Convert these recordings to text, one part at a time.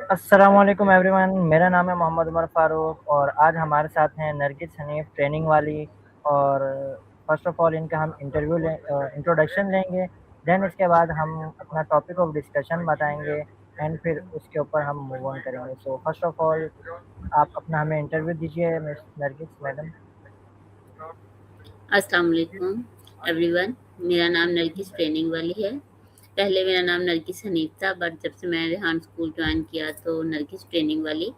अस्सलामुअलैकुम एवरीवन, मेरा नाम है मोहम्मद उमर फ़ारूक और आज हमारे साथ हैं नरगिस हनीफ़ ट्रेनिंग वाली। और फ़र्स्ट ऑफ़ ऑल इनका हम इंट्रोडक्शन लेंगे। देन इसके बाद हम अपना टॉपिक ऑफ डिस्कशन बताएँगे एंड फिर उसके ऊपर हम मूव ऑन करेंगे। सो फ़र्स्ट ऑफ़ ऑल आप अपना हमें इंटरव्यू दीजिए मिस नरगिस मैडम। अस्सलाम वालेकुम एवरीवन। मेरा नाम नरगिस ट्रेनिंग वाली है। पहले मेरा नाम नरगिस हनीफ था, बट जब से मैंने रेहान स्कूल ज्वाइन किया तो नरगिस ट्रेनिंग वाली।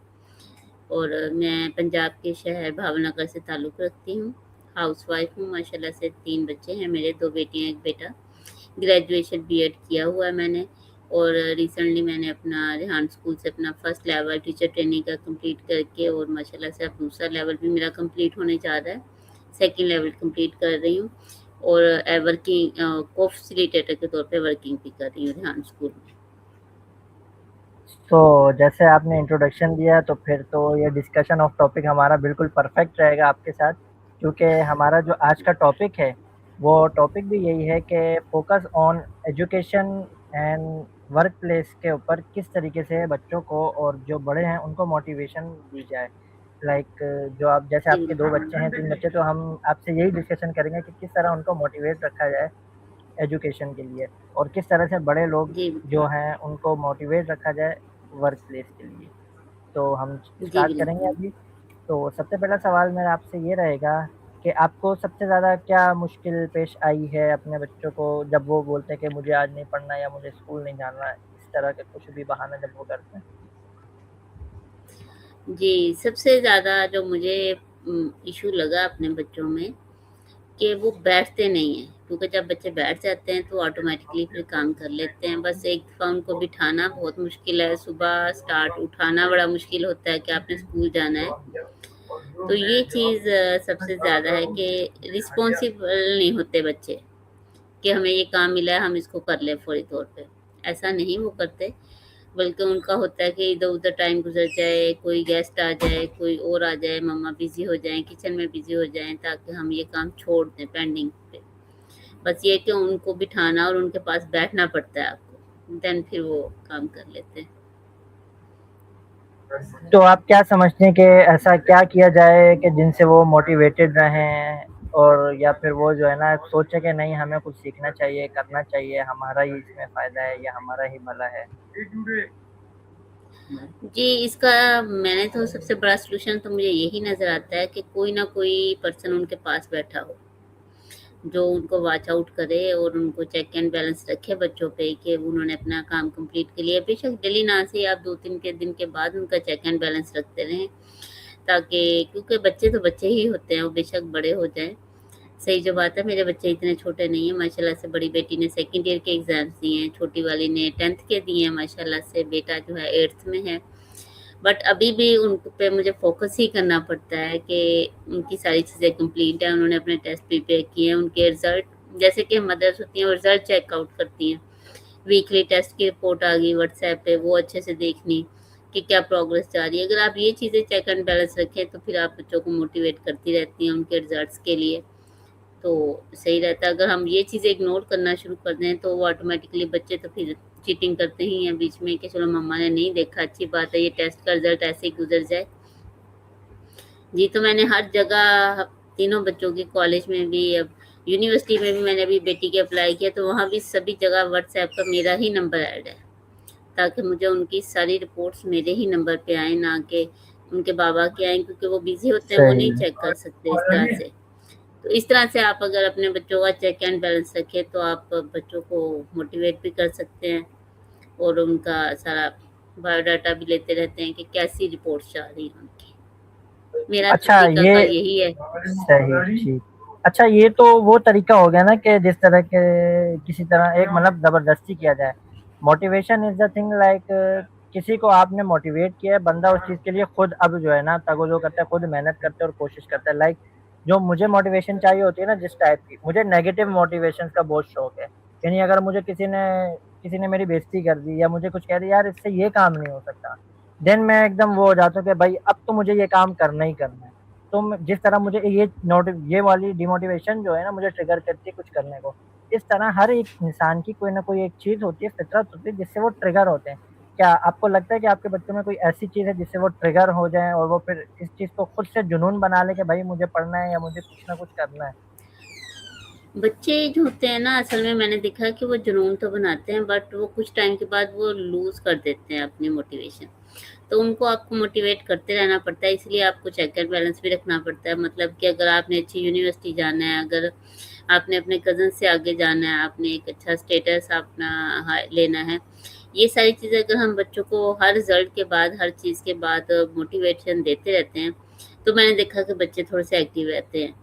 और मैं पंजाब के शहर भावनगर से ताल्लुक़ रखती हूँ। हाउसवाइफ हूँ, माशाल्लाह से 3 बच्चे हैं मेरे, 2 बेटियाँ 1 बेटा। ग्रेजुएशन बीएड किया हुआ है मैंने। और रिसेंटली मैंने अपना रेहान स्कूल से अपना फर्स्ट लेवल टीचर ट्रेनिंग का कंप्लीट करके और माशाल्लाह से अब दूसरा लेवल भी मेरा कंप्लीट होने जा रहा है। सेकंड लेवल कंप्लीट कर रही हूँ और वर्किंग को-फैसिलिटेटर के तौर पे वर्किंग भी कर रही हूँ रेहान स्कूल में। तो जैसे आपने इंट्रोडक्शन दिया तो फिर तो ये डिस्कशन ऑफ टॉपिक हमारा बिल्कुल परफेक्ट रहेगा आपके साथ, क्योंकि हमारा जो आज का टॉपिक है वो टॉपिक भी यही है कि focus on education and work place के ऊपर किस तरीके से बच्चों को और जो बड़े हैं उनको मोटिवेशन दी जाए। लाइक जो आप जैसे जी आपके 2 बिल्कुल। बच्चे हैं 3 बच्चे, तो हम आपसे यही डिस्कशन करेंगे कि किस तरह उनको मोटिवेट रखा जाए एजुकेशन के लिए और किस तरह से बड़े लोग जी जो बिल्कुल। हैं उनको मोटिवेट रखा जाए वर्क प्लेस के लिए। तो हम जी स्टार्ट करेंगे बिल्कुल। अभी। तो सबसे पहला सवाल मेरा आपसे ये रहेगा कि आपको सबसे ज़्यादा क्या मुश्किल पेश आई है अपने बच्चों को जब वो बोलते हैं कि मुझे आज नहीं पढ़ना या मुझे स्कूल नहीं जाना है, इस तरह के कुछ भी बहाना जब वो करते हैं? जी, सबसे ज़्यादा जो मुझे इश्यू लगा अपने बच्चों में कि वो बैठते नहीं हैं, क्योंकि जब बच्चे बैठ जाते हैं तो ऑटोमैटिकली फिर काम कर लेते हैं। बस एक दफ़ा उनको बिठाना बहुत मुश्किल है, सुबह स्टार्ट उठाना बड़ा मुश्किल होता है कि आपने स्कूल जाना है। तो ये चीज़ सबसे ज़्यादा है कि रिस्पॉन्सिबल नहीं होते बच्चे कि हमें ये काम मिला है, हम इसको कर लें फ़ौरी तौर पे। ऐसा नहीं वो करते, बल्कि उनका होता है कि इधर-उधर टाइम गुज़र जाए, कोई गेस्ट आ जाए, कोई और आ जाए, मम्मा बिज़ी हो जाएँ, किचन में बिज़ी हो जाएँ ताकि हम ये काम छोड़ दें पेंडिंग पे। बस ये है कि उनको बिठाना और उनके पास बैठना पड़ता है आपको, देन फिर वो काम कर लेते हैं। तो आप क्या समझते हैं कि ऐसा क्या किया जाए कि जिनसे वो मोटिवेटेड रहें और या फिर वो जो है ना सोचे कि नहीं हमें कुछ सीखना चाहिए, करना चाहिए, हमारा ही इसमें फ़ायदा है या हमारा ही भला है? जी, इसका मैंने तो सबसे बड़ा सॉल्यूशन तो मुझे यही नज़र आता है कि कोई ना कोई पर्सन उनके पास बैठा हो, जो उनको वॉच आउट करे और उनको चेक एंड बैलेंस रखे बच्चों पे कि उन्होंने अपना काम कंप्लीट कर लिया। बेशक डेली ना सही, आप 2-3 के दिन के बाद उनका चेक एंड बैलेंस रखते रहें, ताकि क्योंकि बच्चे तो बच्चे ही होते हैं, वो बेशक बड़े हो जाएँ। सही जो बात है, मेरे बच्चे इतने छोटे नहीं हैं, माशाल्लाह से बड़ी बेटी ने सेकंड ईयर के एग्ज़ाम्स दिए हैं, छोटी वाली ने 10th के दिए हैं माशाल्लाह से, बेटा जो है 8th में है। बट अभी भी उन पे मुझे फ़ोकस ही करना पड़ता है कि उनकी सारी चीज़ें कंप्लीट हैं, उन्होंने अपने टेस्ट प्रिपेयर किए हैं, उनके रिज़ल्ट जैसे कि मदर्स होती हैं वो रिज़ल्ट चेक आउट करती हैं। वीकली टेस्ट की रिपोर्ट आ गई व्हाट्सएप पे, वो अच्छे से देखनी कि क्या प्रोग्रेस जा रही है। अगर आप ये चीज़ें चेक एंड बैलेंस रखें तो फिर आप बच्चों को मोटिवेट करती रहती हैं उनके रिज़ल्ट्स के लिए, तो सही रहता है। अगर हम ये चीज़ें इग्नोर करना शुरू कर दें तो वो ऑटोमेटिकली बच्चे तो फिर चीटिंग करते ही हैं बीच में कि चलो मम्मा ने नहीं देखा, अच्छी बात है, ये टेस्ट का रिज़ल्ट ऐसे ही गुज़र जाए। जी, तो मैंने हर जगह तीनों बच्चों की कॉलेज में भी, अब यूनिवर्सिटी में भी मैंने अभी बेटी के अप्लाई किया तो वहाँ भी सभी जगह व्हाट्सएप पर मेरा ही नंबर ऐड है, ताकि मुझे उनकी सारी रिपोर्ट्स मेरे ही नंबर पे आएँ, ना कि उनके बाबा के आएँ, क्योंकि वो बिज़ी होते हैं, वो सही। नहीं चेक कर सकते इस तरह से। तो इस तरह से आप अगर अपने बच्चों का चेक एंड बैलेंस रखें तो आप बच्चों को मोटिवेट भी कर सकते हैं और उनका सारा बायोडाटा भी लेते रहते हैं कि कैसी रिपोर्ट्स जा रही हैं उनकी। मेरा तो अच्छा ये तरीकाकार यही है। सही, ठीक। अच्छा ये तो वो तरीका हो गया ना कि जिस तरह के किसी तरह एक मतलब ज़बरदस्ती किया जाए। Motivation is the thing like किसी को आपने मोटिवेट किया है, बंदा उस चीज़ के लिए खुद अब जो है ना तगो-दो करता है, खुद मेहनत करता है और कोशिश करता है। लाइक जो मुझे मोटिवेशन चाहिए होती है ना जिस टाइप की, मुझे नेगेटिव मोटिवेशंस का बहुत शौक है। यानी अगर मुझे किसी ने मेरी बेइज़्ज़ती कर दी या मुझे कुछ कह दिया यार इससे ये काम नहीं हो सकता, देन मैं एकदम वो हो जाता हूँ कि भाई अब तो मुझे ये काम करना ही करना है। तो जिस तरह मुझे ये वाली डिमोटिवेशन जो है ना मुझे ट्रिगर करती है कुछ करने को। इस तरह हर एक इंसान की कोई ना कोई एक चीज़ होती है, फ़ितरत होती है जिससे वो ट्रिगर होते हैं। क्या आपको लगता है कि आपके बच्चों में कोई ऐसी चीज़ है जिससे वो ट्रिगर हो जाएँ और वो फिर इस चीज़ को खुद से जुनून बना लें कि भाई मुझे पढ़ना है या मुझे कुछ ना कुछ करना है? बच्चे जो होते हैं ना, असल में मैंने देखा है कि वो जुनून तो बनाते हैं, बट वो कुछ टाइम के बाद वो लूज़ कर देते हैं अपनी मोटिवेशन। तो उनको आपको मोटिवेट करते रहना पड़ता है, इसलिए आपको चेक एंड बैलेंस भी रखना पड़ता है। मतलब कि अगर आपने अच्छी यूनिवर्सिटी जाना है, अगर आपने अपने कज़न से आगे जाना है, आपने एक अच्छा स्टेटस अपना लेना है, ये सारी चीज़ें अगर हम बच्चों को हर रिजल्ट के बाद, हर चीज़ के बाद मोटिवेशन देते रहते हैं, तो मैंने देखा कि बच्चे थोड़े से एक्टिव रहते हैं।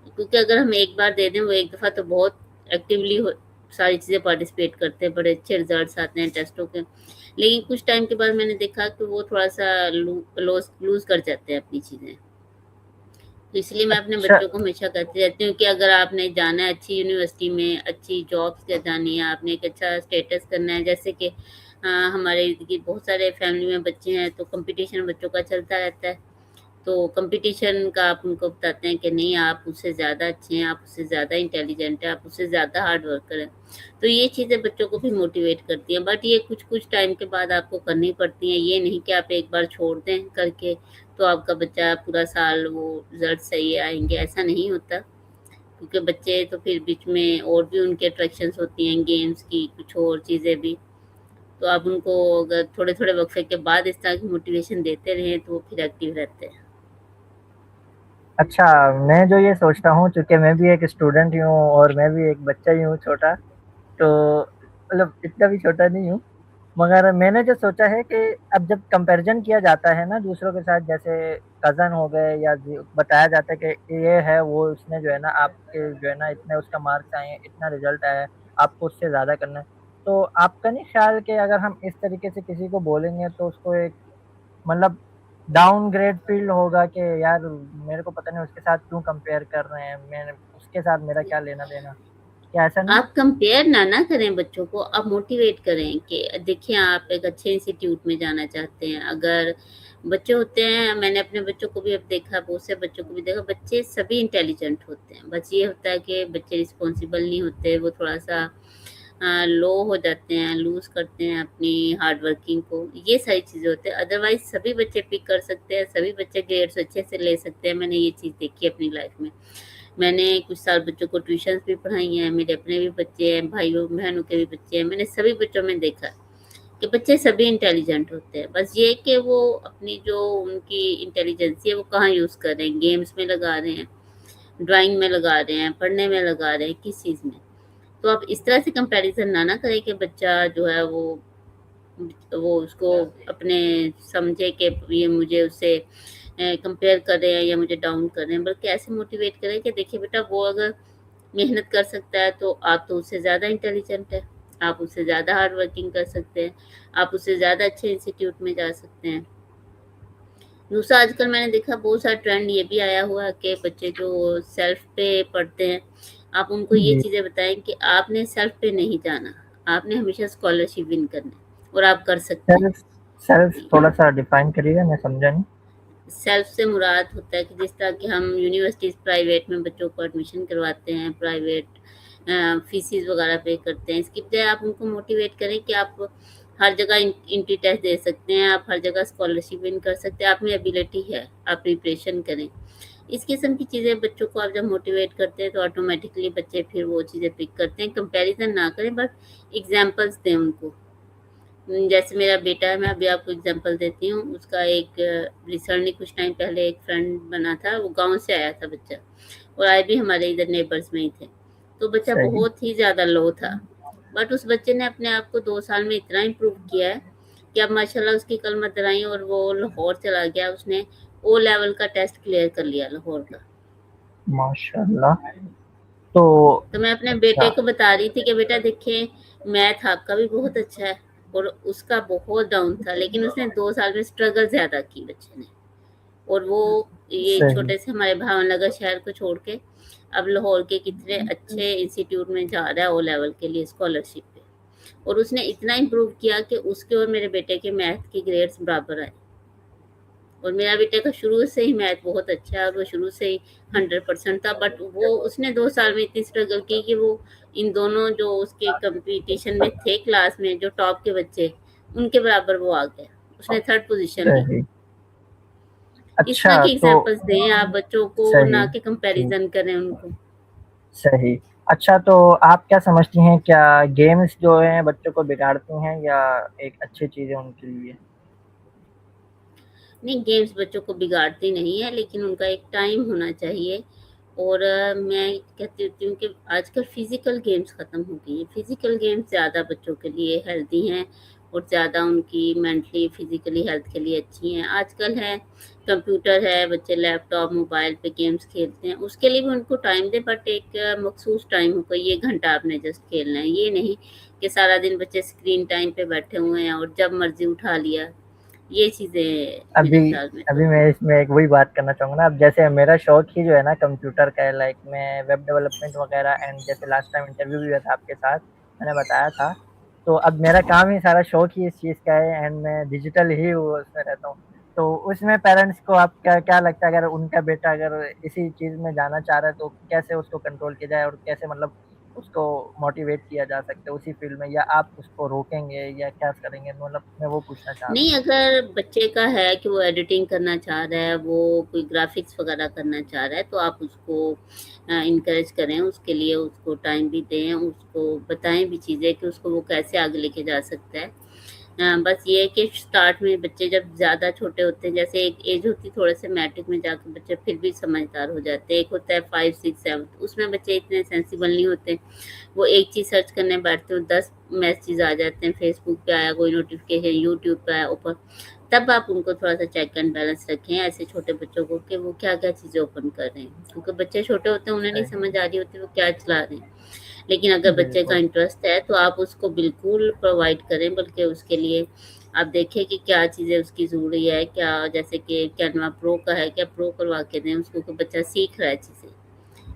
क्योंकि अगर हम एक बार दे दें, वो एक दफ़ा तो बहुत एक्टिवली हो सारी चीज़ें पार्टिसिपेट करते हैं, बड़े अच्छे रिजल्ट्स आते हैं टेस्टों के। लेकिन कुछ टाइम के बाद मैंने देखा कि वो थोड़ा-सा लूज़ कर जाते हैं अपनी चीज़ें। तो इसलिए मैं अपने अच्छा, बच्चों को हमेशा कहती रहती हूँ कि अगर आपने जाना है अच्छी यूनिवर्सिटी में, अच्छी जॉब्स जानी है, आपने एक अच्छा स्टेटस करना है, जैसे कि हमारे इर्द-गिर्द बहुत सारे फैमिली में बच्चे हैं, तो कॉम्पिटिशन बच्चों का चलता रहता है। तो कंपटीशन का आप उनको बताते हैं कि नहीं, आप उससे ज़्यादा अच्छे हैं, आप उससे ज़्यादा इंटेलिजेंट हैं, आप उससे ज़्यादा हार्ड वर्कर हैं। तो ये चीज़ें बच्चों को भी मोटिवेट करती हैं, बट ये कुछ-कुछ टाइम के बाद आपको करनी पड़ती हैं। ये नहीं कि आप एक बार छोड़ दें करके, तो आपका बच्चा पूरा साल वो रिज़ल्ट सही आएँगे, ऐसा नहीं होता। क्योंकि बच्चे तो फिर बीच में और भी उनकी अट्रैक्शंस होती हैं, गेम्स की, कुछ और चीज़ें भी। तो आप उनको अगर थोड़े-थोड़े वक़्फ़े के बाद इस तरह की मोटिवेशन देते रहें, तो वो फिर एक्टिव रहते हैं। अच्छा, मैं जो ये सोचता हूँ चूँकि मैं भी एक स्टूडेंट ही हूँ और मैं भी एक बच्चा ही हूँ छोटा, तो मतलब इतना भी छोटा नहीं हूँ। मगर मैंने जो सोचा है कि अब जब कंपैरिज़न किया जाता है ना दूसरों के साथ, जैसे कज़न हो गए या जो बताया जाता है कि ये है वो उसने जो है ना आपके जो है ना इतने उसका मार्क्स आए हैं, इतना रिज़ल्ट आया है, आपको उससे ज़्यादा करना है। तो आपका नहीं ख़्याल कि अगर हम इस तरीके से किसी को बोलेंगे तो उसको एक मतलब डाउनग्रेड फ़ील होगा कि यार मेरे को पता नहीं उसके साथ क्यों कंपेयर कर रहे हैं, मैंने उसके साथ मेरा क्या लेना-देना? क्या ऐसा नहीं? आप कंपेयर ना करें बच्चों को, आप मोटिवेट करें कि देखिए आप एक अच्छे इंस्टीट्यूट में जाना चाहते हैं। अगर बच्चे होते हैं, मैंने अपने बच्चों को भी अब देखा, बहुत से बच्चों को भी देखा, बच्चे सभी इंटेलिजेंट होते हैं। बस ये होता है कि बच्चे रिस्पॉन्सिबल नहीं होते, वो थोड़ा-सा लो हो जाते हैं, लूज़ करते हैं अपनी हार्ड वर्किंग को, ये सारी चीज़ें होती हैं। अदरवाइज़ सभी बच्चे पिक कर सकते हैं, सभी बच्चे ग्रेड्स अच्छे से ले सकते हैं। मैंने ये चीज़ देखी है अपनी लाइफ़ में। मैंने कुछ साल बच्चों को ट्यूशन्स भी पढ़ाई हैं, मेरे अपने भी बच्चे हैं, भाइयों-बहनों के भी बच्चे हैं। मैंने सभी बच्चों में देखा कि बच्चे सभी इंटेलिजेंट होते हैं। बस ये कि वो अपनी जो उनकी इंटेलिजेंसी है, वो कहाँ यूज़ कर रहे हैं, गेम्स में लगा रहे हैं, ड्राइंग में लगा रहे हैं, पढ़ने में लगा रहे हैं, किस चीज़ में। तो आप इस तरह से कंपैरिज़न ना करें कि बच्चा जो है वो उसको अपने समझे कि ये मुझे उससे कंपेयर कर रहे हैं या मुझे डाउन कर रहे हैं, बल्कि ऐसे मोटिवेट करें कि देखिए बेटा, वो अगर मेहनत कर सकता है तो आप तो उससे ज़्यादा इंटेलिजेंट है, आप उससे ज़्यादा हार्ड वर्किंग कर सकते हैं, आप उससे ज़्यादा अच्छे इंस्टीट्यूट में जा सकते हैं। दूसरा, आजकल मैंने देखा बहुत सारा ट्रेंड ये भी आया हुआ है कि बच्चे जो सेल्फ पे पढ़ते हैं, आप उनको ये जी, चीज़ें बताएँ कि आपने सेल्फ पे नहीं जाना, आपने हमेशा स्कॉलरशिप विन करना है और आप कर सकते सेल्फ सेल्फ हैं। थोड़ा-सा डिफाइन करिएगा, मैं समझा नहीं। सेल्फ से मुराद होता है कि जिस तरह कि हम यूनिवर्सिटीज़ प्राइवेट में बच्चों को एडमिशन करवाते हैं, प्राइवेट फीसेस वगैरह पे करते हैं। इसकी बजाय आप उनको मोटिवेट करें कि आप हर जगह एंट्री टेस्ट दे सकते हैं, आप हर जगह स्कॉलरशिप विन कर सकते हैं, आप में एबिलिटी है, आप प्रिपरेशन करें। इस किस्म की चीज़ें बच्चों को आप जब मोटिवेट करते हैं, तो ऑटोमेटिकली बच्चे फिर वो चीज़ें पिक करते हैं। कंपैरिज़न ना करें, बट एग्ज़ाम्पल्स दें उनको। जैसे मेरा बेटा है, मैं अभी आपको एग्ज़ाम्पल देती हूँ। उसका एक रिसेंटली कुछ टाइम पहले एक फ्रेंड बना था, वो गाँव से आया था बच्चा, और आए भी हमारे इधर नेबर्स में ही थे। तो बच्चा सही। बहुत ही ज़्यादा लो था, बट उस बच्चे ने अपने आप को 2 साल में इतना इम्प्रूव किया है कि अब माशाल्लाह उसकी कल मत आई, और वो लाहौर चला गया। उसने ओ लेवल का टेस्ट क्लियर कर लिया लाहौर का। माशाअल्लाह! तो तो मैं अपने बेटे अच्छा, को बता रही थी कि बेटा देखिए, मैथ आपका भी बहुत अच्छा है और उसका बहुत डाउन था, लेकिन उसने 2 साल में स्ट्रगल ज़्यादा की बच्चे ने। और वो ये सही। छोटे से हमारे भावनगर शहर को छोड़ के अब लाहौर के कितने अच्छे इंस्टीट्यूट में जा रहा है ओ लेवल के लिए स्कॉलरशिप पे। और उसने इतना इम्प्रूव किया कि उसके और मेरे बेटे के मैथ के ग्रेड्स बराबर आए। और मेरा बेटे का शुरू से ही मैथ बहुत अच्छा है, और वो शुरू से ही 100% था, बट वो उसने 2 साल में इतनी स्ट्रगल की कि वो इन दोनों जो उसके कंपटीशन में थे क्लास में जो टॉप के बच्चे, उनके बराबर वो आ गया, उसने थर्ड पोज़ीशन ली। सही। इस तरह अच्छा के तो एग्ज़ाम्पल्स दें आप बच्चों को, सही, ना कि ठीक, कंपैरिज़न करें उनको। सही। अच्छा तो आप क्या समझती हैं क्या गेम्स जो हैं बच्चों को बिगाड़ती हैं या एक अच्छी चीज़ है उनके लिए? नहीं, गेम्स बच्चों को बिगाड़ती नहीं है, लेकिन उनका एक टाइम होना चाहिए। और मैं कहती होती हूँ कि आजकल फ़िज़िकल गेम्स ख़त्म हो गई हैं। फ़िज़िकल गेम्स ज़्यादा बच्चों के लिए हेल्दी हैं और ज़्यादा उनकी मेंटली, फ़िज़िकली हेल्थ के लिए अच्छी हैं। आजकल है, कंप्यूटर है, बच्चे लैपटॉप, मोबाइल पे गेम्स खेलते हैं, उसके लिए भी उनको टाइम दें, बट एक मख़सूस टाइम हो, कोई 1 घंटा आपने जस्ट खेलना है। ये नहीं कि सारा दिन बच्चे स्क्रीन टाइम पे बैठे हुए हैं और जब मर्ज़ी उठा लिया। ये चीज़ें अभी मेरे ख़्याल में तो अभी मैं इसमें एक वही बात करना चाहूँगा ना, अब जैसे मेरा शौक ही जो है ना कंप्यूटर का है, लाइक मैं वेब डेवलपमेंट वगैरह एंड जैसे लास्ट टाइम इंटरव्यू भी हुआ था आपके साथ, मैंने बताया था। तो अब मेरा काम ही सारा शौक ही इस चीज़ का है एंड मैं डिजिटल ही वो उसमें रहता हूँ। तो उसमें पेरेंट्स को आप क्या क्या लगता है अगर उनका बेटा अगर इसी चीज़ में जाना चाह रहा है तो कैसे उसको कंट्रोल किया जाए और कैसे मतलब उसको मोटिवेट किया जा सकता है उसी फ़ील्ड में या आप उसको रोकेंगे या क्या करेंगे? मतलब मैं वो पूछना चाह रहा हूँ। नहीं, अगर बच्चे का है कि वो एडिटिंग करना चाह रहा है, वो कोई ग्राफ़िक्स वग़ैरह करना चाह रहा है, तो आप उसको इनकरेज करें, उसके लिए उसको टाइम भी दें, उसको बताएँ भी चीज़ें कि उसको वो कैसे आगे लेके जा सकता है। बस ये है कि स्टार्ट में बच्चे जब ज़्यादा छोटे होते हैं, जैसे एक एज होती है थोड़े-से मैट्रिक में जाके बच्चे फिर भी समझदार हो जाते हैं। एक होता है 5, 6, 7 उसमें बच्चे इतने सेंसिबल नहीं होते। वो एक चीज़ सर्च करने बैठते हो 10 मैसेज आ जाते हैं, फेसबुक पे आया कोई नोटिफ़िकेशन, यूट्यूब पे आया ओपन, तब आप उनको थोड़ा-सा चेक एंड बैलेंस रखें ऐसे छोटे बच्चों को कि वो क्या-क्या चीज़ें ओपन कर रहे हैं। क्योंकि बच्चे छोटे होते हैं, उन्हें नहीं सही, समझ आ रही होती वो क्या चला रहे हैं। लेकिन अगर बच्चे का बिल्कुल, इंटरेस्ट है तो आप उसको बिल्कुल प्रोवाइड करें, बल्कि उसके लिए आप देखें कि क्या चीज़ें उसकी ज़रूरी है, क्या जैसे कि कैनवा प्रो का है, क्या प्रो करवा के दें उसको कि बच्चा सीख रहा है चीज़ें।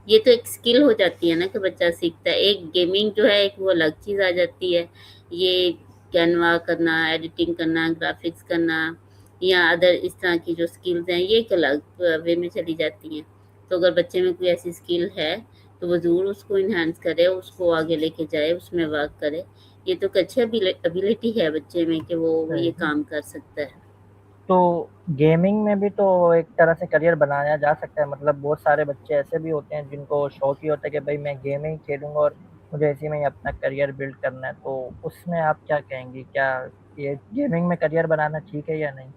ये तो एक स्किल हो जाती है ना कि बच्चा सीखता है। एक गेमिंग जो है एक वो अलग चीज़ आ जाती है। ये कैनवा करना, एडिटिंग करना, ग्राफ़िक्स करना या अदर इस तरह की जो स्किल्स हैं ये एक अलग वे में चली जाती हैं। तो अगर बच्चे में कोई ऐसी स्किल है तो वो ज़रूर उसको एनहांस करे, उसको आगे लेके जाए, उसमें वर्क करे। ये तो एक अच्छी एबिलिटी है बच्चे में कि वो ये सही। काम कर सकता है। तो गेमिंग में भी तो एक तरह से करियर बनाया जा सकता है मतलब बहुत सारे बच्चे ऐसे भी होते हैं जिनको शौक ही होता है कि भाई मैं गेम ही खेलूँगा और मुझे इसी में ही अपना करियर बिल्ड करना है। तो उसमें आप क्या कहेंगी? क्या ये गेमिंग में करियर बनाना ठीक है या नहीं?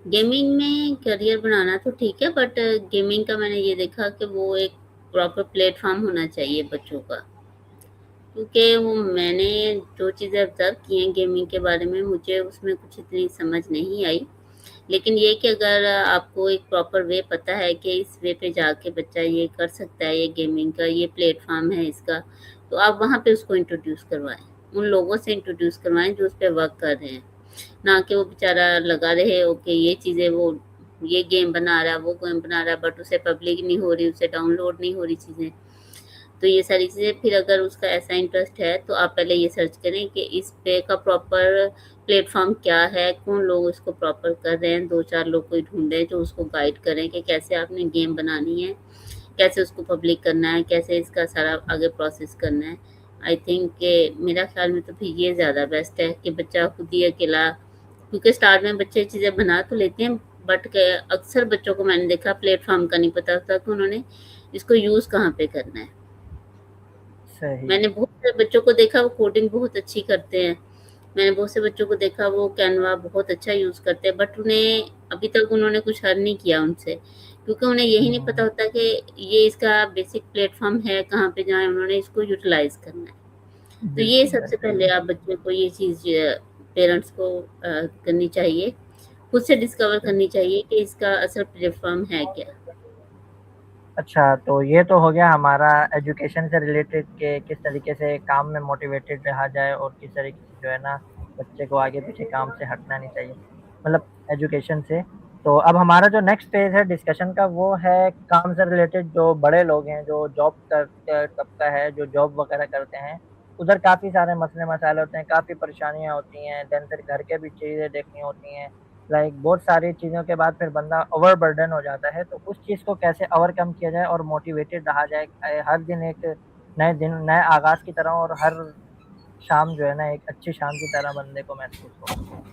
गेमिंग में करियर बनाना तो ठीक है, बट गेमिंग का मैंने ये देखा कि वो एक प्रॉपर प्लेटफ़ॉर्म होना चाहिए बच्चों का। क्योंकि वो मैंने जो चीज़ें ऑब्ज़र्व की हैं गेमिंग के बारे में, मुझे उसमें कुछ इतनी समझ नहीं आई। लेकिन ये कि अगर आपको एक प्रॉपर वे पता है कि इस वे पे जाके बच्चा ये कर सकता है, ये गेमिंग का ये प्लेटफ़ॉर्म है इसका, तो आप वहाँ पे उसको इंट्रोड्यूस करवाएँ। उन लोगों से इंट्रोड्यूस करवाएँ जो उस पे वर्क कर रहे हैं। ना कि वो बेचारा लगा रहे ओके ये चीज़ें वो ये गेम बना रहा है, वो गेम बना रहा है, बट उसे पब्लिक नहीं हो रही, उसे डाउनलोड नहीं हो रही चीज़ें। तो ये सारी चीज़ें फिर अगर उसका ऐसा इंटरेस्ट है तो आप पहले ये सर्च करें कि इस पे का प्रॉपर प्लेटफ़ॉर्म क्या है, कौन लोग इसको प्रॉपर कर रहे हैं, 2-4 लोग कोई ढूँढें जो उसको गाइड करें कि कैसे आपने गेम बनानी है, कैसे उसको पब्लिक करना है, कैसे इसका सारा आगे प्रोसेस करना है। आई थिंक कि मेरा ख़्याल में तो फिर ये ज़्यादा बेस्ट है कि बच्चा खुद ही अकेला, क्योंकि स्टार्ट में बच्चे चीज़ें बना तो लेते हैं, बट अक्सर बच्चों को मैंने देखा प्लेटफ़ॉर्म का नहीं पता होता कि उन्होंने इसको यूज़ कहाँ पे करना है। सही, मैंने बहुत सारे बच्चों को देखा वो कोडिंग बहुत अच्छी करते हैं। मैंने बहुत से बच्चों को देखा वो कैनवा बहुत अच्छा यूज़ करते हैं, बट उन्हें अभी तक उन्होंने कुछ अर्न नहीं किया उनसे। क्योंकि उन्हें यही नहीं पता हुँ, होता कि ये इसका बेसिक प्लेटफ़ॉर्म है, कहाँ पे जाएँ उन्होंने इसको यूटिलाइज़ करना है। तो ये बिल्कुल सबसे वैसे पहले ही। आप बच्चे को ये चीज़ पेरेंट्स को करनी चाहिए, खुद से डिस्कवर करनी चाहिए कि इसका असल प्लेटफ़ॉर्म है क्या? अच्छा, तो ये तो हो गया हमारा एजुकेशन से रिलेटेड कि किस तरीके से काम में मोटिवेटेड रहा जाए और किस तरीके से जो है ना, बच्चे को आगे-पीछे काम से हटना नहीं चाहिए, मतलब एजुकेशन से। तो अब हमारा जो नेक्स्ट फ़ेज़ है डिस्कशन का वो है काम से रिलेटेड जो बड़े लोग हैं, जो जॉब तबका है, जो जॉब वगैरह करते हैं, उधर काफ़ी सारे मसले-मसाइल होते हैं, काफ़ी परेशानियाँ होती हैं, देन फिर घर के भी चीज़ें देखनी होती हैं। लाइक बहुत सारी चीज़ों के बाद फिर बंदा ओवरबर्डन हो जाता है, तो उस चीज़ को कैसे ओवरकम किया जाए और मोटिवेटेड रहा जाए हर दिन एक नए आगाज़ की तरह और हर शाम जो है ना एक अच्छी शाम की तरह बंदे को महसूस हो।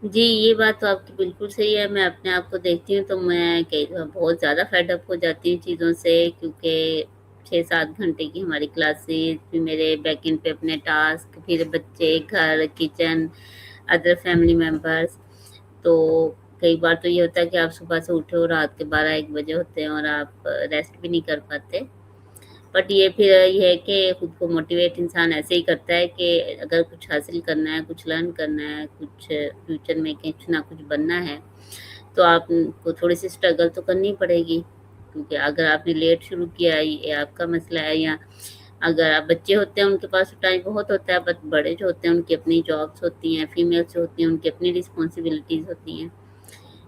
जी, ये बात तो आपकी बिल्कुल सही है। मैं अपने आप को देखती हूँ तो मैं कई बार बहुत ज़्यादा फेड अप हो जाती हूँ चीज़ों से, क्योंकि 6-7 घंटे की हमारी क्लासेस, फिर मेरे बैक एंड पे अपने टास्क, फिर बच्चे, घर, किचन, अदर फैमिली मेंबर्स। तो कई बार तो ये होता है कि आप सुबह से उठे हो, रात के 12-1 बजे होते हैं और आप रेस्ट भी नहीं कर पाते। बट ये फिर ये है कि खुद को मोटिवेट इंसान ऐसे ही करता है कि अगर कुछ हासिल करना है, कुछ लर्न करना है, कुछ फ्यूचर में कुछ ना कुछ बनना है, तो आपको थोड़ी सी स्ट्रगल तो करनी पड़ेगी। क्योंकि अगर आपने लेट शुरू किया है, ये आपका मसला है, या अगर आप बच्चे होते हैं उनके पास टाइम बहुत होता है, बट बड़े जो होते हैं उनकी अपनी जॉब्स होती हैं, फीमेल्स जो होती हैं उनकी अपनी रिस्पॉन्सिबिलिटीज़ होती हैं।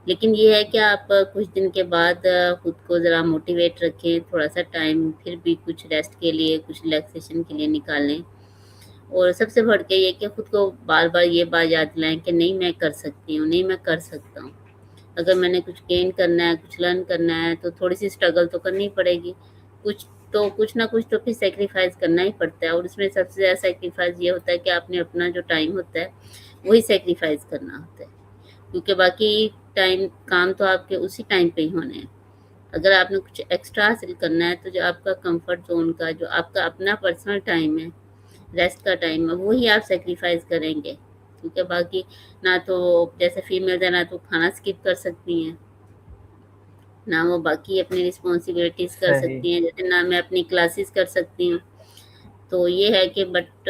लेकिन ये है कि आप कुछ दिन के बाद खुद को ज़रा मोटिवेट रखें, थोड़ा-सा टाइम फिर भी कुछ रेस्ट के लिए, कुछ रिलैक्सेशन के लिए निकालें। और सबसे बढ़ के ये कि खुद को बार-बार ये बात याद दिलाएँ कि नहीं मैं कर सकती हूँ, नहीं मैं कर सकता हूँ। अगर मैंने कुछ गेन करना है, कुछ लर्न करना है, तो थोड़ी-सी स्ट्रगल तो करनी पड़ेगी। कुछ ना कुछ तो फिर सैक्रिफ़ाइस करना ही पड़ता है, और उसमें सबसे ज़्यादा सैक्रिफ़ाइस ये होता है कि आपने अपना जो टाइम होता है, वही सैक्रिफ़ाइस करना होता है। क्योंकि बाकी टाइम काम तो आपके उसी टाइम पे ही होने हैं। अगर आपने कुछ एक्स्ट्रा हासिल करना है, तो जो आपका कंफर्ट ज़ोन का, जो आपका अपना पर्सनल टाइम है, रेस्ट का टाइम है, वही आप सैक्रिफाइस करेंगे। क्योंकि बाकी ना तो जैसे फीमेल्स हैं, ना तो खाना स्किप कर सकती हैं, ना वो बाकी अपनी रिस्पॉन्सिबिलिटीज़ कर सही। सकती हैं, जैसे ना मैं अपनी क्लासेस कर सकती हूँ। तो ये है कि बट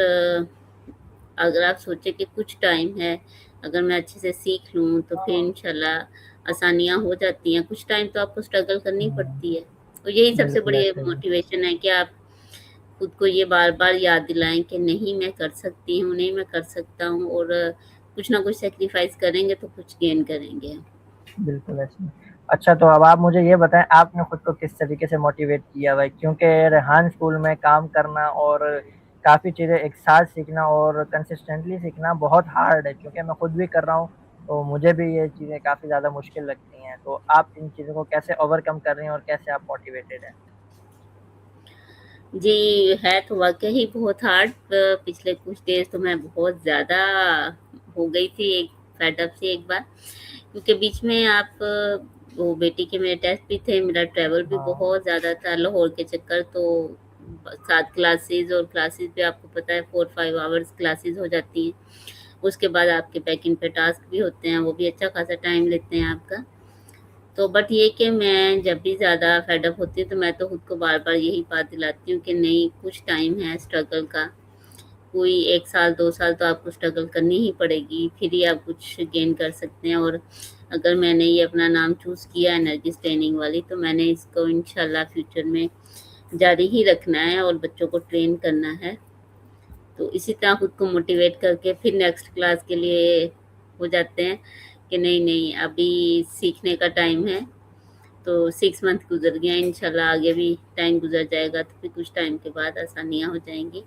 अगर आप सोचें कि कुछ टाइम है, अगर मैं अच्छे से सीख लूँ तो फिर इंशाल्लाह आसानियाँ हो जाती हैं। कुछ टाइम तो आपको स्ट्रगल करनी हुँ, पड़ती है। तो यही सबसे बिल्कुल बड़ी ऐसे ही है। मोटिवेशन है कि आप खुद को ये बार-बार याद दिलाएँ कि नहीं मैं कर सकती हूँ, नहीं मैं कर सकता हूँ, और कुछ ना कुछ सैक्रिफाइस करेंगे तो कुछ गेन करेंगे। बिल्कुल ऐसे ही। अच्छा तो अब आप मुझे ये बताएँ आपने खुद को किस तरीके से मोटिवेट किया भाई? क्योंकि रेहान स्कूल में काम करना और काफ़ी चीज़ें एक साथ सीखना और कंसिस्टेंटली सीखना बहुत हार्ड है क्योंकि मैं खुद भी कर रहा हूँ, तो मुझे भी ये चीज़ें काफ़ी ज़्यादा मुश्किल लगती हैं। तो आप इन चीज़ों को कैसे ओवरकम कर रही हैं और कैसे आप मोटिवेटेड हैं? जी, है तो वाक़ई ही बहुत हार्ड। पिछले कुछ डेज़ तो मैं बहुत ज़्यादा हो गई थी, एक फेड अप सी एक बार। क्योंकि बीच में आप वो बेटी के मेरे टेस्ट भी थे, मेरा ट्रैवल भी हाँ, बहुत ज़्यादा था लाहौर के चक्कर, तो 7 क्लासेस, और क्लासेस भी आपको पता है 4-5 आवर्स क्लासेस हो जाती हैं। उसके बाद आपके बैक-एंड पे टास्क भी होते हैं, वो भी अच्छा खासा टाइम लेते हैं आपका। तो बट ये कि मैं जब भी ज़्यादा फेड अप होती हूँ, तो मैं तो खुद को बार-बार यही बात दिलाती हूँ कि नहीं, कुछ टाइम है स्ट्रगल का। कोई 1 साल, 2 साल तो आपको स्ट्रगल करनी ही पड़ेगी, फिर ही आप कुछ गेन कर सकते हैं। और अगर मैंने ये अपना नाम चूज़ किया है नरगिस ट्रेनिंग वाली, तो मैंने इसको इंशाल्लाह फ्यूचर में जारी ही रखना है और बच्चों को ट्रेन करना है। तो इसी तरह खुद को मोटिवेट करके फिर नेक्स्ट क्लास के लिए हो जाते हैं कि नहीं, नहीं अभी सीखने का टाइम है। तो 6 मंथ गुज़र गए हैं, इंशाल्लाह आगे भी टाइम गुज़र जाएगा, तो फिर कुछ टाइम के बाद आसानियाँ हो जाएँगी।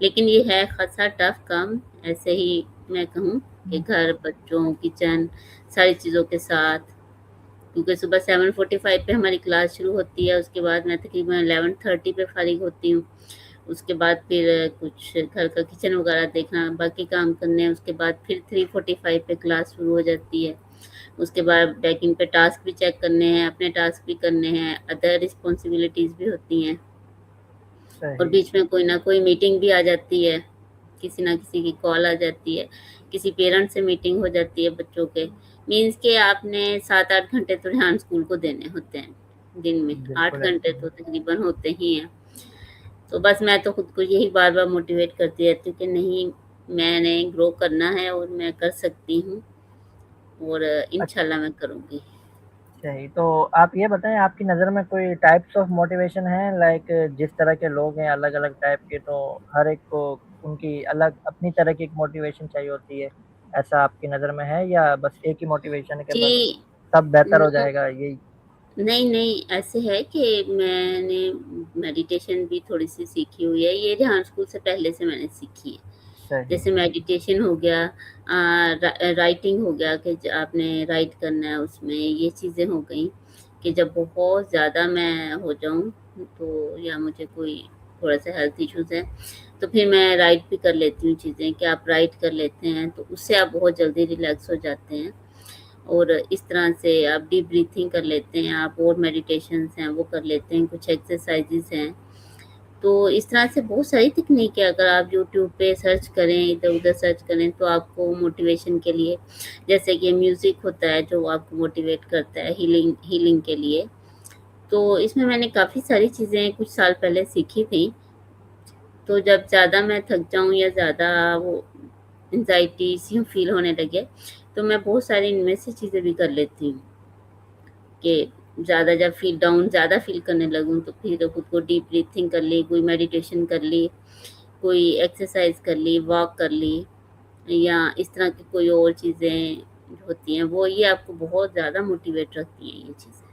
लेकिन ये है ख़ासा टफ़ काम, ऐसे ही मैं कहूँ कि घर, बच्चों, किचन, सारी चीज़ों के साथ। क्योंकि सुबह 7:45 पे हमारी क्लास शुरू होती है, उसके बाद मैं तकरीबन 11:30 पे फ़ारिग होती हूँ। उसके बाद फिर कुछ घर का किचन वगैरह देखना, बाकी काम करने, उसके बाद फिर 3:45 पे क्लास शुरू हो जाती है। उसके बाद बैकिंग पे टास्क भी चेक करने हैं, अपने टास्क भी करने हैं, अदर रिस्पॉन्सिबिलिटीज़ भी होती हैं, और सही। बीच में कोई ना कोई मीटिंग भी आ जाती है, किसी ना किसी की कॉल आ जाती है, किसी पेरेंट्स से मीटिंग हो जाती है बच्चों के। मीन्स कि आपने 7-8 घंटे तो ध्यान स्कूल को देने होते हैं, दिन में 8 बिल्कुल ऐसे घंटे ही तो तकरीबन होते ही हैं। तो बस मैं तो खुद को यही बार-बार मोटिवेट करती रहती हूँ कि नहीं, मैंने ग्रो करना है और मैं कर सकती हूँ, और है। इंशाल्लाह मैं करूँगी। सही, तो आप ये बताएँ आपकी नज़र में कोई टाइप्स ऑफ मोटिवेशन है लाइक जिस तरह के लोग हैं अलग-अलग टाइप के तो हर एक को उनकी अलग अपनी तरह की एक मोटिवेशन चाहिए होती है। ऐसा आपकी नज़र में है या बस एक ही मोटिवेशन है कि जी, बस सब बेहतर हो नो, जाएगा यही? नहीं, नहीं, ऐसे है कि मैंने मेडिटेशन भी थोड़ी-सी सीखी हुई है, ये ध्यान स्कूल से पहले से मैंने सीखी है। सही, जैसे मेडिटेशन हो गया, राइटिंग हो गया कि आपने राइट करना है उसमें, ये चीज़ें हो गई कि जब बहुत ज़्यादा मैं हो जाऊँ, तो या मुझे कोई थोड़ा-सा हेल्थ इश्यूज़ हैं, तो फिर मैं राइट भी कर लेती हूँ चीज़ें कि आप राइट कर लेते हैं, तो उससे आप बहुत जल्दी रिलैक्स हो जाते हैं। और इस तरह से आप डीप ब्रीथिंग कर लेते हैं, आप और मेडिटेशंस हैं वो कर लेते हैं, कुछ एक्सरसाइज़ेज़ हैं। तो इस तरह से बहुत सारी तकनीक है, अगर आप यूट्यूब पे सर्च करें, इधर-उधर सर्च करें तो आपको मोटिवेशन के लिए, जैसे कि म्यूज़िक होता है जो आपको मोटिवेट करता है हीलिंग हीलिंग के लिए। तो इसमें मैंने काफ़ी सारी चीज़ें कुछ साल पहले सीखी थी। तो जब ज़्यादा मैं थक जाऊँ या ज़्यादा वो एंग्ज़ायटी सी फ़ील होने लगे, तो मैं बहुत सारी इनमें से चीज़ें भी कर लेती हूँ कि ज़्यादा जब ज़्यादा फ़ील करने लगूँ तो फिर खुद को डीप ब्रीथिंग कर ली, कोई मेडिटेशन कर ली, कोई एक्सरसाइज़ कर ली, वॉक कर ली या इस तरह की कोई और चीज़ें जो होती हैं, वो ये आपको बहुत ज़्यादा मोटिवेट रखती हैं ये चीज़ें।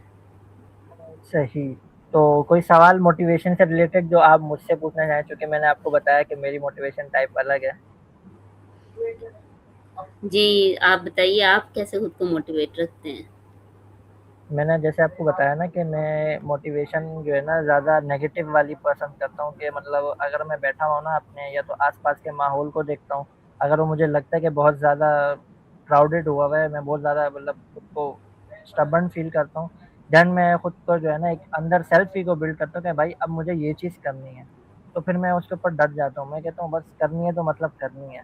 सही। तो कोई सवाल मोटिवेशन से रिलेटेड जो आप मुझसे पूछना चाहें, चूँकि मैंने आपको बताया कि मेरी मोटिवेशन टाइप अलग है। जी, आप बताइए आप कैसे खुद को मोटिवेट रखते हैं? मैंने जैसे आपको बताया ना कि मैं मोटिवेशन जो है ना ज़्यादा नेगेटिव वाली पसंद करता हूँ कि मतलब अगर मैं बैठा हुआ ना अपने या तो आस-पास के माहौल को देखता हूँ, अगर वो मुझे लगता है कि बहुत ज़्यादा क्राउडेड हुआ हुआ है, मैं बहुत ज़्यादा मतलब खुद को स्टबर्न फ़ील करता हूँ, देन मैं खुद को जो है ना एक अंदर सेल्फ ईगो बिल्ड करता हूँ कि भाई अब मुझे ये चीज़ करनी है। तो फिर मैं उसके ऊपर डट जाता हूँ, मैं कहता हूँ बस करनी है तो मतलब करनी है।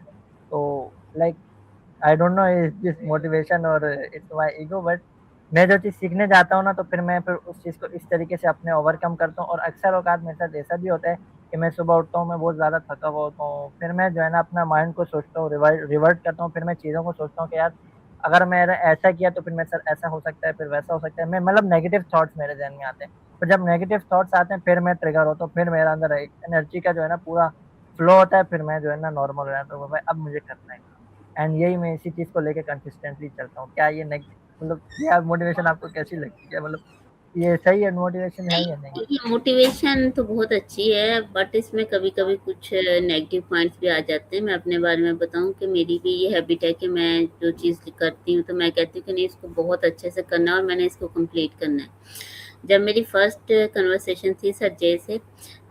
तो like I don't know is this motivation और इट्स माय ईगो बट मैं जो चीज़ सीखने जाता हूँ ना तो फिर मैं फिर उस चीज़ को इस तरीके से अपने ओवरकम करता हूँ और अक्सर औक़ात मेरे साथ ऐसा भी होता है कि मैं सुबह उठता हूँ, मैं बहुत ज़्यादा थका हुआ होता हूँ। फिर मैं जो है ना अपना माइंड को सोचता हूँ, रिवर्ट करता हूँ, फिर मैं चीज़ों को सोचता हूँ कि यार अगर मैंने ऐसा किया तो फिर मेरे साथ ऐसा हो सकता है, फिर वैसा हो सकता है। मैं मतलब नेगेटिव थॉट्स मेरे ज़हन में आते हैं। फिर जब नेगेटिव थॉट्स आते हैं फिर मैं ट्रिगर होता हूँ, फिर मेरे अंदर एक एनर्जी का जो है ना पूरा फ्लो होता है, फिर मैं जो है ना नॉर्मल हो जाता हूँ, भाई अब मुझे करना है। एंड यही मैं इसी चीज़ को लेके कंसिस्टेंटली चलता हूँ। क्या ये मतलब ये मोटिवेशन आपको कैसी लगती है? मतलब ये सही है मोटिवेशन है या नहीं? नहीं, ये मोटिवेशन तो बहुत अच्छी है, बट इसमें कभी-कभी कुछ नेगेटिव पॉइंट्स भी आ जाते हैं। मैं अपने बारे में बताऊँ कि मेरी भी ये हैबिट है कि मैं जो चीज़ करती हूँ, तो मैं कहती हूँ कि नहीं इसको बहुत अच्छे से करना है और मैंने इसको कंप्लीट करना है। जब मेरी फर्स्ट कन्वर्सेशन थी सर जे से,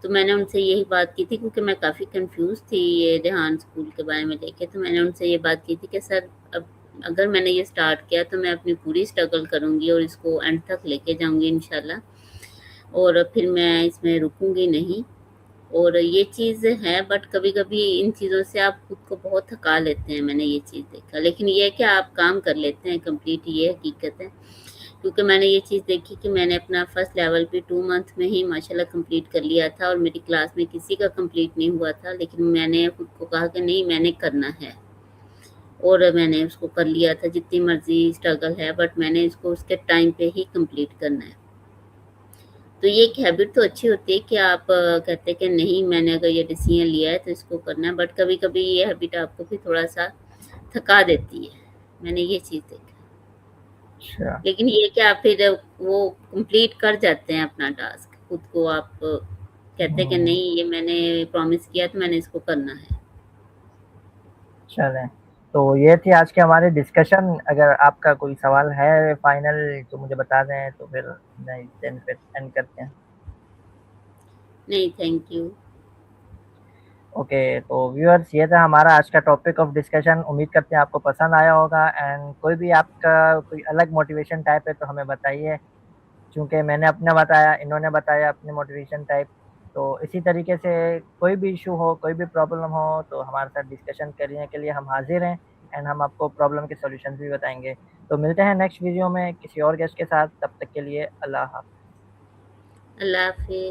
तो मैंने उनसे यही बात की थी क्योंकि मैं काफ़ी कन्फ्यूज़ थी ये रेहान स्कूल के बारे में लेके, तो मैंने उनसे ये बात की थी कि सर अब अगर मैंने ये स्टार्ट किया तो मैं अपनी पूरी स्ट्रगल करूँगी और इसको एंड तक लेके जाऊँगी इंशाल्लाह। और फिर मैं इसमें रुकूँगी नहीं। और ये चीज़ है बट कभी-कभी इन चीज़ों से आप खुद को बहुत थका लेते हैं, मैंने ये चीज़ देखा। लेकिन ये है कि आप काम कर लेते हैं कंप्लीट, ये हकीकत है। क्योंकि मैंने ये चीज़ देखी कि मैंने अपना फर्स्ट लेवल भी 2 मंथ में ही माशाल्लाह कंप्लीट कर लिया था और मेरी क्लास में किसी का कंप्लीट नहीं हुआ था। लेकिन मैंने खुद को कहा कि नहीं मैंने करना है और मैंने उसको कर लिया था, जितनी मर्ज़ी स्ट्रगल है बट मैंने इसको उसके टाइम पे ही कंप्लीट करना है। तो ये एक हैबिट तो अच्छी होती है कि आप कहते हैं कि नहीं मैंने अगर ये डिसीजन लिया है तो इसको करना है, बट कभी-कभी ये हैबिट आपको भी थोड़ा-सा थका देती है। मैंने ये चीज़ देखा। अच्छा। लेकिन ये है कि आप फिर वो कंप्लीट कर जाते हैं अपना टास्क। खुद को आप कहते हैं कि हुँ, नहीं ये मैंने प्रॉमिस किया तो मैंने इसको करना है। चलें। तो ये थी आज की हमारी डिस्कशन। अगर आपका कोई सवाल है फाइनल तो मुझे बता दें तो फिर नहीं देन फिर एंड करते हैं। नहीं, थैंक यू। ओके, तो व्यूअर्स ये था हमारा आज का टॉपिक ऑफ डिस्कशन। उम्मीद करते हैं आपको पसंद आया होगा एंड कोई भी आपका कोई अलग मोटिवेशन टाइप है तो हमें बताइए। चूँकि मैंने अपना बताया, इन्होंने बताया अपनी मोटिवेशन टाइप, तो इसी तरीके से कोई भी इश्यू हो, कोई भी प्रॉब्लम हो, तो हमारे साथ डिस्कशन करने के लिए हम हाज़िर हैं एंड हम आपको प्रॉब्लम के सॉल्यूशंस भी बताएँगे। तो मिलते हैं नेक्स्ट वीडियो में किसी और गेस्ट के साथ, तब तक के लिए अल्लाह हाफ़िज़। अल्लाह हाफ़िज़।